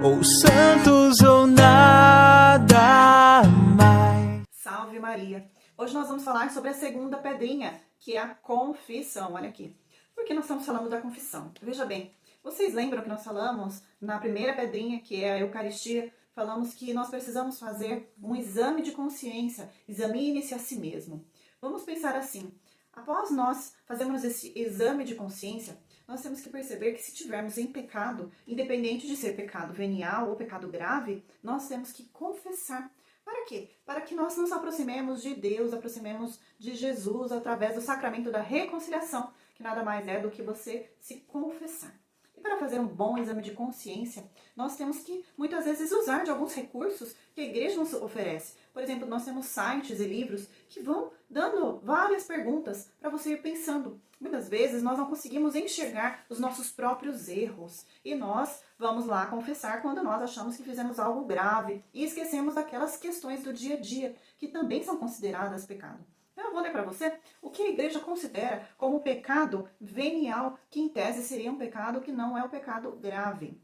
ou santos ou nada mais. Salve Maria! Hoje nós vamos falar sobre a segunda pedrinha, que é a confissão. Olha aqui. Por que nós estamos falando da confissão? Veja bem, vocês lembram que nós falamos na primeira pedrinha, que é a Eucaristia, falamos que nós precisamos fazer um exame de consciência, examine-se a si mesmo. Vamos pensar assim, após nós fazermos esse exame de consciência, nós temos que perceber que se tivermos em pecado, independente de ser pecado venial ou pecado grave, nós temos que confessar. Para quê? Para que nós nos aproximemos de Deus, aproximemos de Jesus através do sacramento da reconciliação, que nada mais é do que você se confessar. E para fazer um bom exame de consciência, nós temos que, muitas vezes, usar de alguns recursos que a igreja nos oferece. Por exemplo, nós temos sites e livros que vão dando várias perguntas para você ir pensando. Muitas vezes nós não conseguimos enxergar os nossos próprios erros e nós vamos lá confessar quando nós achamos que fizemos algo grave e esquecemos daquelas questões do dia a dia que também são consideradas pecado. Então, eu vou ler para você o que a igreja considera como pecado venial, que em tese seria um pecado que não é um pecado grave.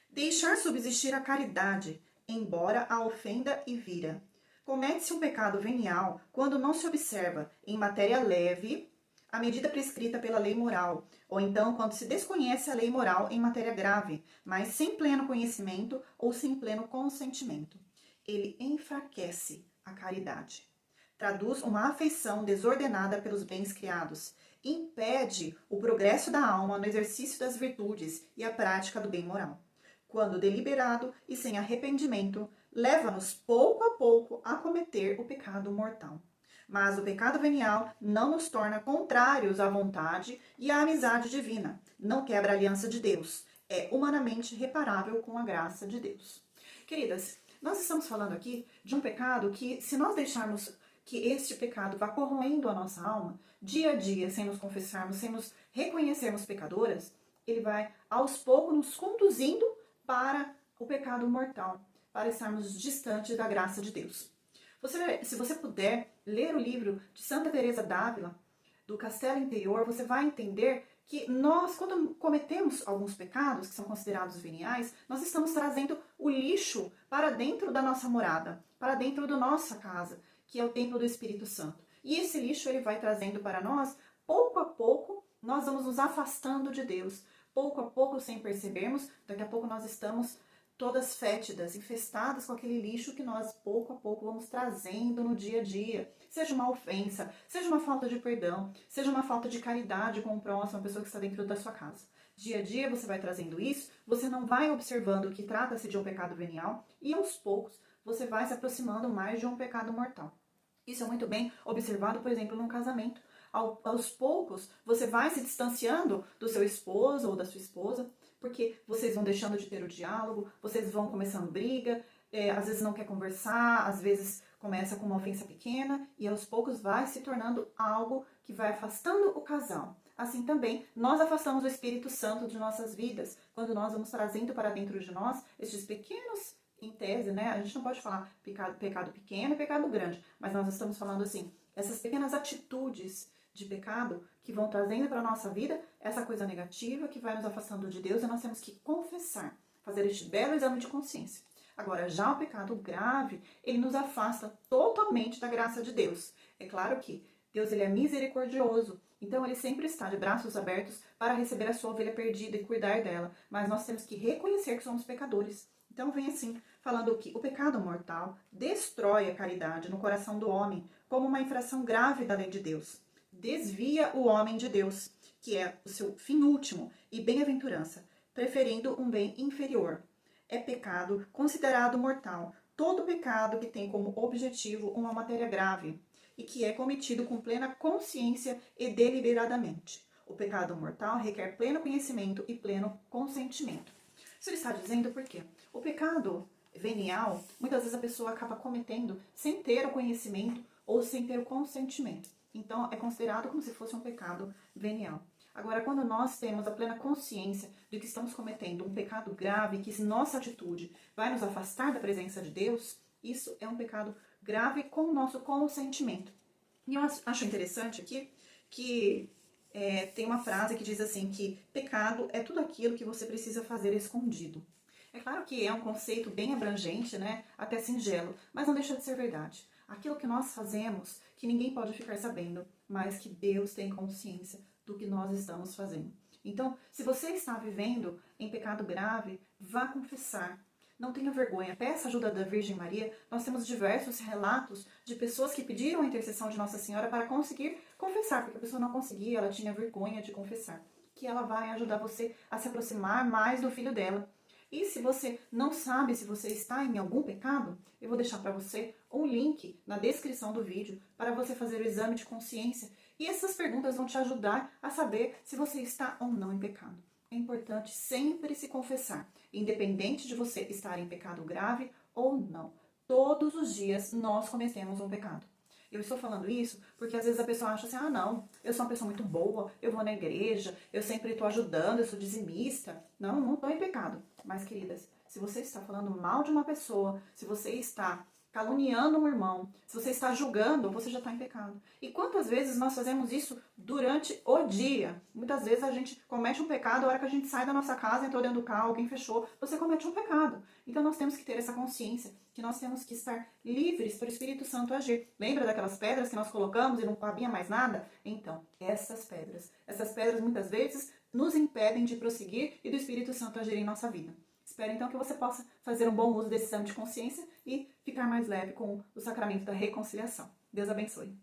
Deixar subsistir a caridade, embora a ofenda e vira. Comete-se um pecado venial quando não se observa, em matéria leve, a medida prescrita pela lei moral, ou então quando se desconhece a lei moral em matéria grave, mas sem pleno conhecimento ou sem pleno consentimento. Ele enfraquece a caridade. Traduz uma afeição desordenada pelos bens criados, impede o progresso da alma no exercício das virtudes e a prática do bem moral. Quando deliberado e sem arrependimento, leva-nos pouco a pouco a cometer o pecado mortal. Mas o pecado venial não nos torna contrários à vontade e à amizade divina. Não quebra a aliança de Deus. É humanamente reparável com a graça de Deus. Queridas, nós estamos falando aqui de um pecado que, se nós deixarmos que este pecado vá corroendo a nossa alma, dia a dia, sem nos confessarmos, sem nos reconhecermos pecadoras, ele vai, aos poucos, nos conduzindo para o pecado mortal, para estarmos distantes da graça de Deus. Se você puder ler o livro de Santa Teresa d'Ávila, do Castelo Interior, você vai entender que nós, quando cometemos alguns pecados que são considerados veniais, nós estamos trazendo o lixo para dentro da nossa morada, para dentro da nossa casa, que é o templo do Espírito Santo. E esse lixo ele vai trazendo para nós, pouco a pouco, nós vamos nos afastando de Deus. Pouco a pouco, sem percebermos, daqui a pouco nós estamos todas fétidas, infestadas com aquele lixo que nós, pouco a pouco, vamos trazendo no dia a dia. Seja uma ofensa, seja uma falta de perdão, seja uma falta de caridade com o próximo, a pessoa que está dentro da sua casa. Dia a dia você vai trazendo isso, você não vai observando que trata-se de um pecado venial e, aos poucos, você vai se aproximando mais de um pecado mortal. Isso é muito bem observado, por exemplo, num casamento. Aos poucos, você vai se distanciando do seu esposo ou da sua esposa, porque vocês vão deixando de ter o diálogo, vocês vão começando briga, às vezes não quer conversar, às vezes começa com uma ofensa pequena e aos poucos vai se tornando algo que vai afastando o casal. Assim também, nós afastamos o Espírito Santo de nossas vidas, quando nós vamos trazendo para dentro de nós estes pequenos, em tese, né? A gente não pode falar pecado pequeno e pecado grande, mas nós estamos falando assim, essas pequenas atitudes de pecado que vão trazendo para a nossa vida essa coisa negativa que vai nos afastando de Deus e nós temos que confessar, fazer este belo exame de consciência. Agora, já o pecado grave, ele nos afasta totalmente da graça de Deus. É claro que Deus ele é misericordioso, então ele sempre está de braços abertos para receber a sua ovelha perdida e cuidar dela, mas nós temos que reconhecer que somos pecadores. Então vem assim, falando que o pecado mortal destrói a caridade no coração do homem como uma infração grave da lei de Deus. Desvia o homem de Deus, que é o seu fim último e bem-aventurança, preferindo um bem inferior. É pecado considerado mortal todo pecado que tem como objetivo uma matéria grave e que é cometido com plena consciência e deliberadamente. O pecado mortal requer pleno conhecimento e pleno consentimento. Isso ele está dizendo por quê? O pecado venial, muitas vezes a pessoa acaba cometendo sem ter o conhecimento ou sem ter o consentimento. Então, é considerado como se fosse um pecado venial. Agora, quando nós temos a plena consciência de que estamos cometendo um pecado grave, que nossa atitude vai nos afastar da presença de Deus, isso é um pecado grave com o nosso consentimento. E eu acho interessante aqui que tem uma frase que diz assim, que pecado é tudo aquilo que você precisa fazer escondido. É claro que é um conceito bem abrangente, né? Até singelo, mas não deixa de ser verdade. Aquilo que nós fazemos, que ninguém pode ficar sabendo, mas que Deus tem consciência do que nós estamos fazendo. Então, se você está vivendo em pecado grave, vá confessar. Não tenha vergonha, peça ajuda da Virgem Maria. Nós temos diversos relatos de pessoas que pediram a intercessão de Nossa Senhora para conseguir confessar, porque a pessoa não conseguia, ela tinha vergonha de confessar. Que ela vai ajudar você a se aproximar mais do filho dela. E se você não sabe se você está em algum pecado, eu vou deixar para você um link na descrição do vídeo para você fazer o exame de consciência. E essas perguntas vão te ajudar a saber se você está ou não em pecado. É importante sempre se confessar, independente de você estar em pecado grave ou não. Todos os dias nós cometemos um pecado. Eu estou falando isso porque às vezes a pessoa acha assim, ah não, eu sou uma pessoa muito boa, eu vou na igreja, eu sempre estou ajudando, eu sou dizimista. Não estou em pecado. Mas queridas, se você está falando mal de uma pessoa, se você está caluniando um irmão, se você está julgando, você já está em pecado. E quantas vezes nós fazemos isso durante o dia? Muitas vezes a gente comete um pecado, a hora que a gente sai da nossa casa, entrou dentro do carro, alguém fechou, você comete um pecado. Então nós temos que ter essa consciência, que nós temos que estar livres para o Espírito Santo agir. Lembra daquelas pedras que nós colocamos e não cabia mais nada? Então, essas pedras muitas vezes nos impedem de prosseguir e do Espírito Santo agir em nossa vida. Espero então que você possa fazer um bom uso desse exame de consciência e ficar mais leve com o sacramento da reconciliação. Deus abençoe.